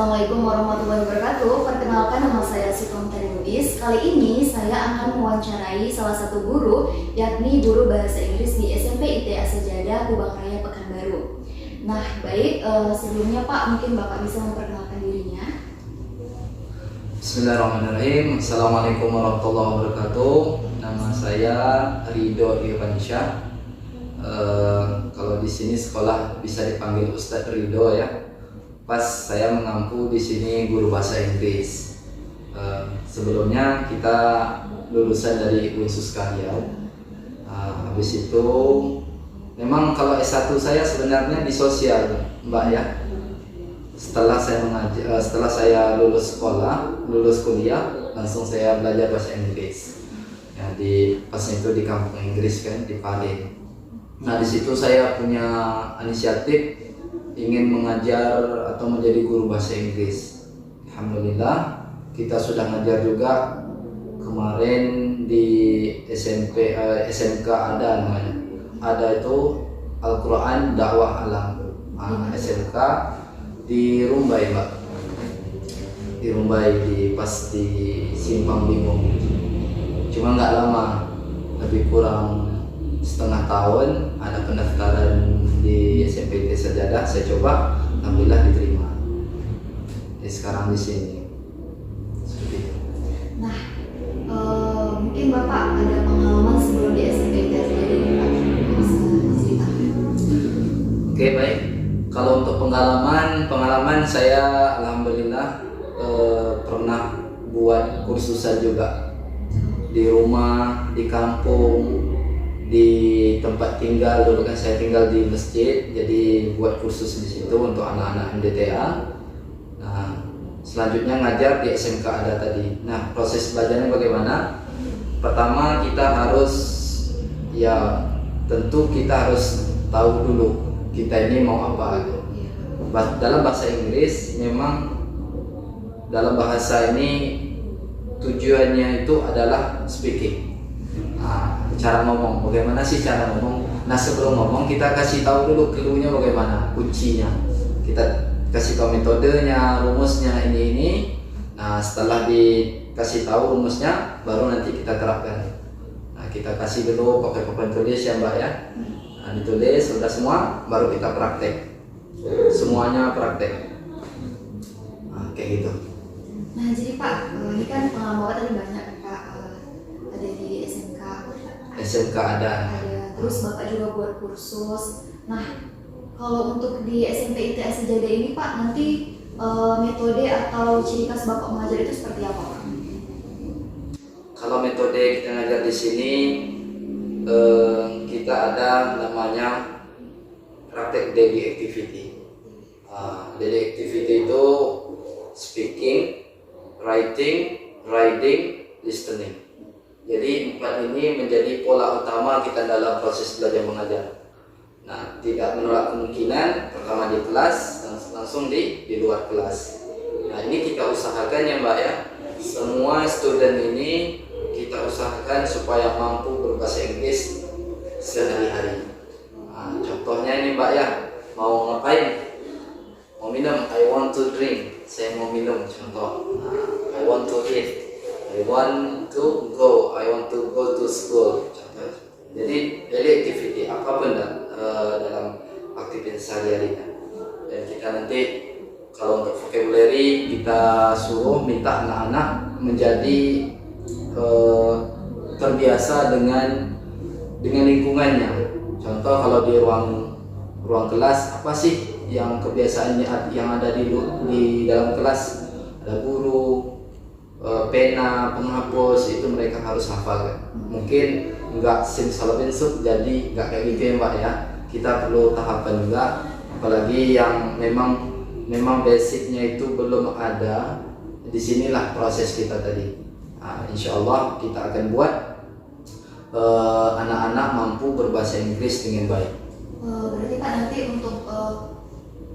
Assalamualaikum warahmatullahi wabarakatuh. Perkenalkan, nama saya Sitom Terubis. Kali ini saya akan mewawancarai salah satu guru, yakni guru bahasa Inggris di SMP ITA Sejadah Kubang Raya Pekanbaru. Nah, baik, sebelumnya Pak, mungkin Bapak bisa memperkenalkan dirinya. Bismillahirrahmanirrahim. Assalamualaikum warahmatullahi wabarakatuh. Nama saya Ridho Irwansyah. Kalau di sini sekolah bisa dipanggil Ustadz Ridho ya. Pas saya mengampu di sini guru bahasa Inggris. Sebelumnya kita lulusan dari UNSUS sekalian. Habis itu memang kalau S1 saya sebenarnya di sosial, Mbak ya. Setelah saya lulus kuliah, langsung saya belajar bahasa Inggris. Ya, pas itu di kampung Inggris kan, di Palen. Nah, di situ saya punya inisiatif ingin mengajar atau menjadi guru bahasa Inggris. Alhamdulillah kita sudah ngajar juga kemarin di SMK ada namanya. Ada itu Al-Quran Dakwah Alam. SMK di Rumbai, Mbak. Di Rumbai pas di Simpang Bingung. Cuma nggak lama, lebih kurang setengah tahun ada pendaftaran di SMP ITA Sejadah. Saya coba, alhamdulillah diterima. Jadi sekarang di sini. Nah, mungkin Bapak ada pengalaman sebelum di SMP ITA Sejadah ini, Pak? Bisa diceritakan? Oke, baik. Kalau untuk pengalaman saya alhamdulillah pernah buat kursusan juga di rumah, di kampung, di tempat tinggal. Dulu kan saya tinggal di masjid, jadi buat kursus di situ untuk anak-anak MDTA. Nah, selanjutnya ngajar di SMK ada tadi. Nah, proses belajarnya bagaimana? Pertama kita harus, ya tentu kita harus tahu dulu kita ini mau apa gitu. Dalam bahasa Inggris memang dalam bahasa ini tujuannya itu adalah speaking. Cara ngomong, bagaimana sih cara ngomong? Nah, sebelum ngomong kita kasih tahu dulu clue-nya bagaimana, kuncinya. Kita kasih tahu metodenya, rumusnya ini. Nah, setelah dikasih tahu rumusnya, baru nanti kita terapkan. Nah, kita kasih dulu pakai papan tulis ya, Mbak ya. Nah, ditulis sudah semua, baru kita praktek. Semuanya praktek. Nah, kayak gitu. Nah, jadi Pak, ini kan pengalaman Bapak tadi banyak Pak, ada di SMK ada. Terus Bapak juga buat kursus. Nah, kalau untuk di SMP ITA Sejadah ini Pak, nanti metode atau ciri khas Bapak mengajar itu seperti apa, Pak? Kalau metode kita ngajar di sini, kita ada namanya praktek daily activity. Daily activity itu speaking, writing, reading, listening. Jadi 4 ini menjadi pola utama kita dalam proses belajar mengajar. Nah, tidak menolak kemungkinan pertama di kelas, langsung di luar kelas. Nah, ini kita usahakan ya, Mbak ya. Semua student ini kita usahakan supaya mampu berbahasa Inggris sehari-hari. Nah, contohnya ini, Mbak ya, mau ngapain? Mau minum, I want to drink. Saya mau minum, contoh. Nah, I want to eat. I want to go to school. Jadi daily activity apapun dalam aktivitas sehari-harinya. Dan kita nanti kalau untuk vocabulary kita suruh minta anak-anak menjadi terbiasa dengan lingkungannya. Contoh kalau di ruang kelas, apa sih yang kebiasaannya yang ada di dalam kelas? Ada guru, pena, penghapus, itu mereka harus hafal kan. Mungkin enggak simsalabim sub, jadi enggak kayak gitu ya, Mbak ya. Kita perlu tahapan juga, apalagi yang memang basicnya itu belum ada. Disinilah proses kita tadi. Nah, insya Allah kita akan buat anak-anak mampu berbahasa Inggris dengan baik. Berarti Pak, nanti untuk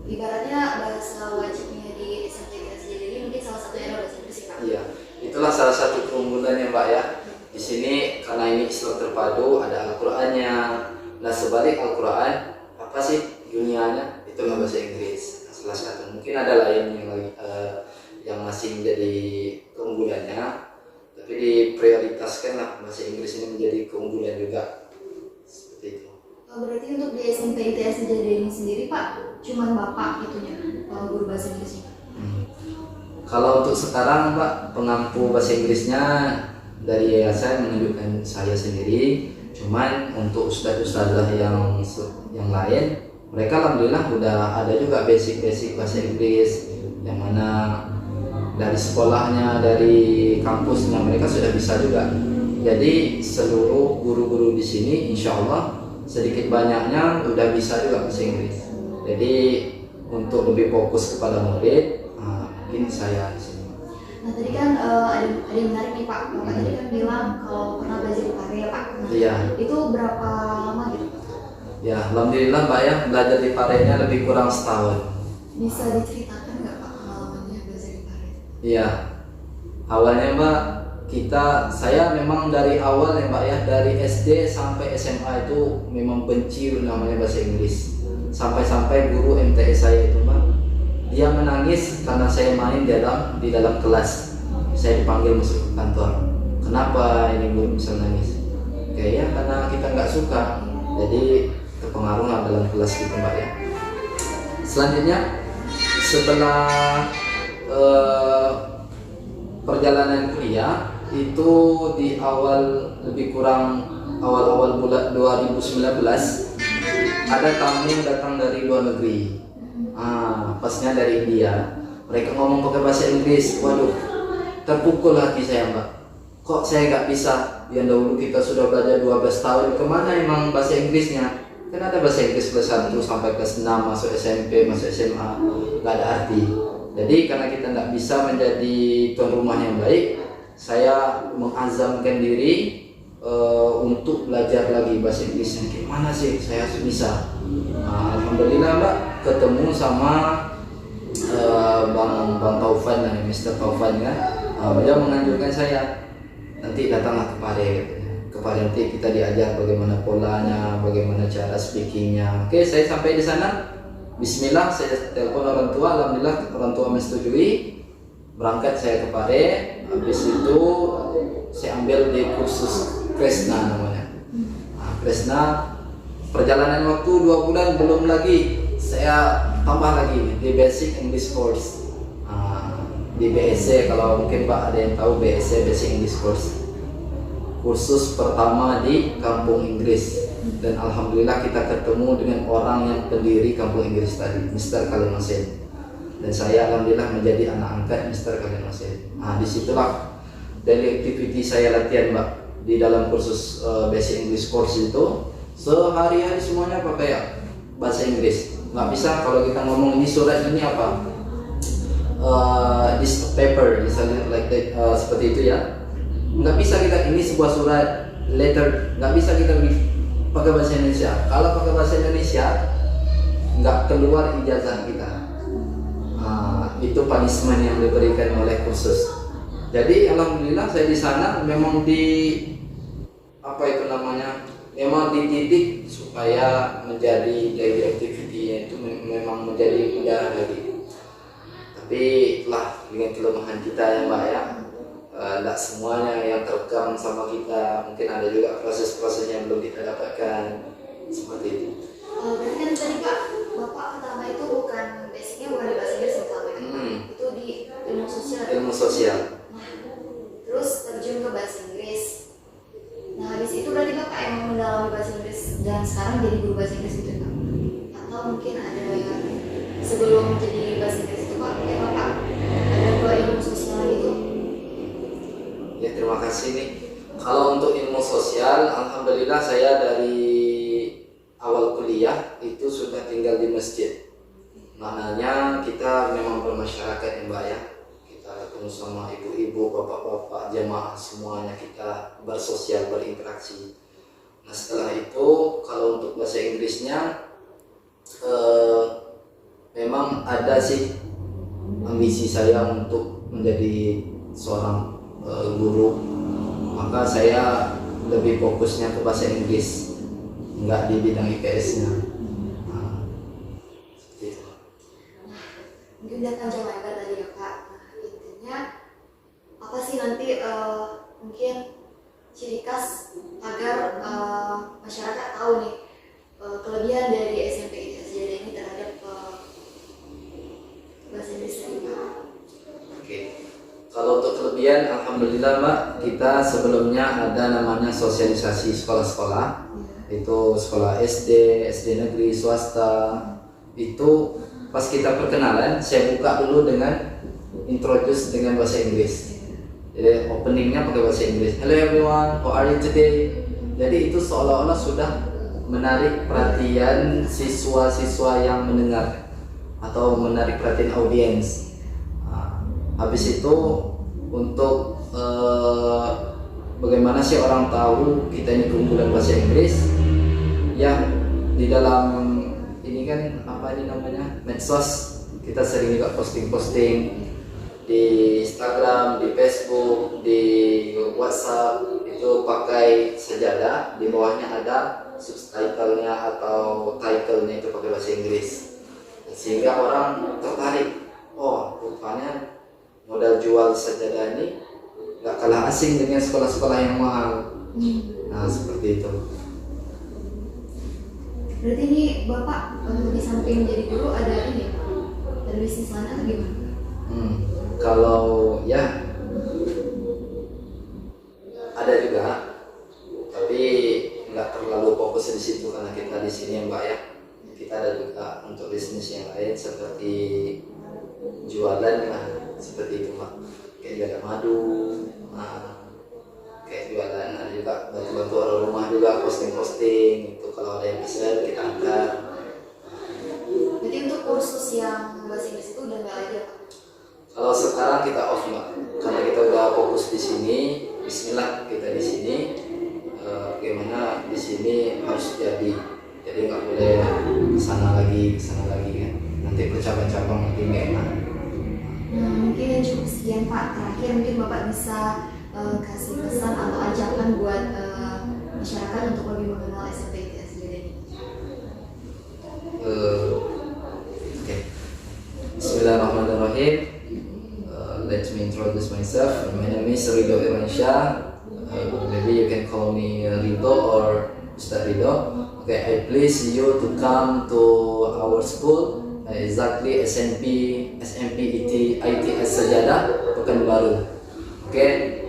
ibaratnya bahasa wajibnya di SMP ITA Sejadah ini mungkin salah satunya adalah bahasa Inggris, Pak? Iya, itulah salah satu keunggulannya, Mbak ya. Di sini karena ini Islam terpadu, ada Al-Qur'annya. Nah, sebalik Al-Qur'an, apa sih dunianya? Itulah bahasa Inggris. Nah, salah satu. Mungkin ada lain yang lagi Pak cuman Bapak gitunya guru bahasa Inggrisnya? Kalau untuk sekarang Pak, pengampu bahasa Inggrisnya dari yayasan menunjukkan saya sendiri. Cuman untuk ustadz-ustadzah yang lain, mereka alhamdulillah udah ada juga basic-basic bahasa Inggris, yang mana dari sekolahnya, dari kampusnya mereka sudah bisa juga. Jadi seluruh guru-guru di sini insya Allah sedikit banyaknya udah bisa juga bahasa Inggris. Jadi untuk lebih fokus kepada murid, mungkin saya di sini. Nah tadi kan ada yang menarik nih Pak, Bapak tadi kan bilang kalau pernah belajar di Pare ya Pak. Nah, Iya. Itu berapa lama gitu Pak? Ya, alhamdulillah Mbak ya, belajar di Parenya lebih kurang setahun. Bisa diceritakan nggak Pak pengalamannya belajar di Pare? Iya, awalnya Mbak, saya memang dari awal ya Mbak ya, dari SD sampai SMA itu memang benci namanya bahasa Inggris. Sampai-sampai guru MTS saya itu Mbak, dia menangis karena saya main di dalam kelas. Saya dipanggil masuk ke kantor. Kenapa ini guru bisa nangis? Kayaknya karena kita nggak suka, jadi terpengaruh dalam kelas gitu Mbak ya. Selanjutnya setelah perjalanan kuliah itu di lebih kurang awal bulan 2019 ada tamu datang dari luar negeri. Pasnya dari India. Mereka ngomong pakai bahasa Inggris. Waduh, terpukul hati saya Mbak. Kok saya nggak bisa? Yang dahulu kita sudah belajar 12 tahun, kemana emang bahasa Inggrisnya? Kan ada bahasa Inggris kelas 1 sampai kelas 6, masuk SMP, masuk SMA, nggak ada arti. Jadi karena kita nggak bisa menjadi tuan rumah yang baik, saya mengazamkan diri untuk belajar lagi bahasa Inggrisnya. Gimana sih saya bisa? Alhamdulillah Mbak, ketemu sama Bang Taufan dan Mr. Taufan ya. Beliau menganjurkan saya nanti datanglah kepada nanti kita diajar bagaimana polanya, bagaimana cara speakingnya. Oke, saya sampai di sana. Bismillah, saya telepon orang tua. Alhamdulillah orang tua menyetujui. Berangkat saya ke Pare. Habis itu saya ambil di kursus Kresna namanya. Kresna perjalanan waktu 2 bulan belum lagi. Saya tambah lagi di Basic English Course. Di BSC, kalau mungkin Pak ada yang tahu BSC, Basic English Course, kursus pertama di kampung Inggris. Dan alhamdulillah kita ketemu dengan orang yang pendiri kampung Inggris tadi, Mr. Kalimasen. Dan saya alhamdulillah menjadi anak angkat Mr. Kalimasen. Disitulah dari activity saya latihan Mbak di dalam kursus Basic English Course itu. Sehari-hari semuanya pakai bahasa Inggris. Nggak bisa kalau kita ngomong ini surat ini apa, this paper misalnya like that, seperti itu ya. Nggak bisa kita ini sebuah surat letter, nggak bisa kita pakai bahasa Indonesia. Kalau pakai bahasa Indonesia nggak keluar ijazah kita. Itu punishment yang diberikan oleh kursus. Jadi alhamdulillah saya di sana memang memang dididik supaya menjadi daily activity itu memang menjadi mudah lagi. Tapi lah dengan kelemahan kita ya Mbak ya, tidak semuanya yang terekam sama kita, mungkin ada juga proses-proses yang belum kita dapatkan seperti itu. Berarti kan tadi Pak, Bapak pertama itu basicnya bukan di bahasa Inggris pertama itu di ilmu sosial. Ilmu sosial. Nah, terus terjun ke bahasa Inggris. Nah habis itu berarti Bapak yang mendalami bahasa Inggris dan sekarang jadi guru bahasa Inggris gitu Pak? Atau mungkin ada sebelum jadi bahasa Inggris itu Pak, Bapak ada dua ilmu sosial gitu? Ya terima kasih nih. Kalau untuk ilmu sosial, alhamdulillah saya dari awal kuliah itu sudah tinggal di masjid. Maknanya kita memang bermasyarakat ya Mbak ya. Kita ketemu sama ibu-ibu, bapak-bapak, jamaah semuanya kita bersosial, berinteraksi. Nah setelah itu kalau untuk bahasa Inggrisnya memang ada sih ambisi saya untuk menjadi seorang guru, maka saya lebih fokusnya ke bahasa Inggris, nggak di bidang IPS-nya. Seperti itu. Mungkin udah panjang lebar tadi ya Kak. Intinya apa sih nanti mungkin ciri khas agar masyarakat tahu nih kelebihan dari SMP ITS Sejadah ini terhadap Kalau untuk kelebihan, alhamdulillah Mbak, kita sebelumnya ada namanya sosialisasi sekolah-sekolah, itu sekolah SD, SD negeri, swasta. Itu pas kita perkenalan, saya buka dulu dengan introduce dengan bahasa Inggris. Jadi openingnya pakai bahasa Inggris. Hello everyone, how are you today? Jadi itu seolah-olah sudah menarik perhatian siswa-siswa yang mendengar atau menarik perhatian audiens. Habis itu untuk bagaimana sih orang tahu kita ini keunggulan bahasa Inggris, ya di dalam ini kan apa ini namanya medsos, kita sering juga posting-posting di Instagram, di Facebook, di WhatsApp, itu pakai sajadah, di bawahnya ada subtitle-nya atau title-nya itu pakai bahasa Inggris, sehingga orang tertarik. Oh, rupanya modal jual sajadah ini nggak kalah asing dengan sekolah-sekolah yang mahal. Nah, seperti itu. Berarti ini Bapak di samping menjadi guru ada ini ya Pak? Ada bisnis lain atau gimana? Kalau ya ada juga, tapi nggak terlalu fokus di situ karena kita di sini ya Mbak ya. Kita ada juga untuk bisnis yang lain seperti jualan lah, seperti itu Mbak. Kayak jualan madu, kayak jualan, ada juga bantu-bantu orang rumah juga, posting-posting itu kalau ada yang pesan kita antar. Berarti untuk kursus yang bahasa Inggris itu udah nggak lagi ya Pak? Kalau sekarang kita off Mbak, karena kita udah fokus di sini. Bismillah kita di sini. Bagaimana di sini harus jadi nggak boleh kesana lagi kan. Nanti bercabang-cabang nanti nggak enak. Mungkin cukup sekian Pak. Terakhir mungkin Bapak bisa kasih pesan atau ajakan buat masyarakat untuk lebih mengenal SMP ITS Sejadah ini. Okay. Bismillahirrahmanirrahim. Let me introduce myself. My name is Ridho Irwansyah. Maybe you can call me Ridho or Ustaz Ridho. Okay, I please you to come to our school, exactly SMP ITS Sajadah Pekanbaru. Okay,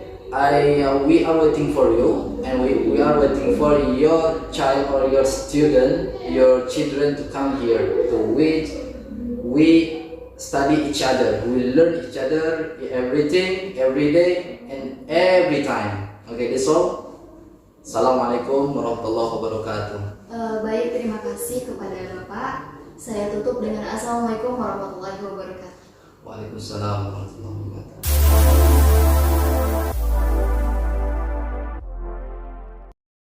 we are waiting for you, and we are waiting for your child or your student, your children to come here to which we study each other, we learn each other everything, every day and every time. Okay, that's all. Assalamualaikum warahmatullahi wabarakatuh. Baik, terima kasih kepada Bapak. Saya tutup dengan Assalamualaikum warahmatullahi wabarakatuh. Waalaikumsalam warahmatullahi wabarakatuh.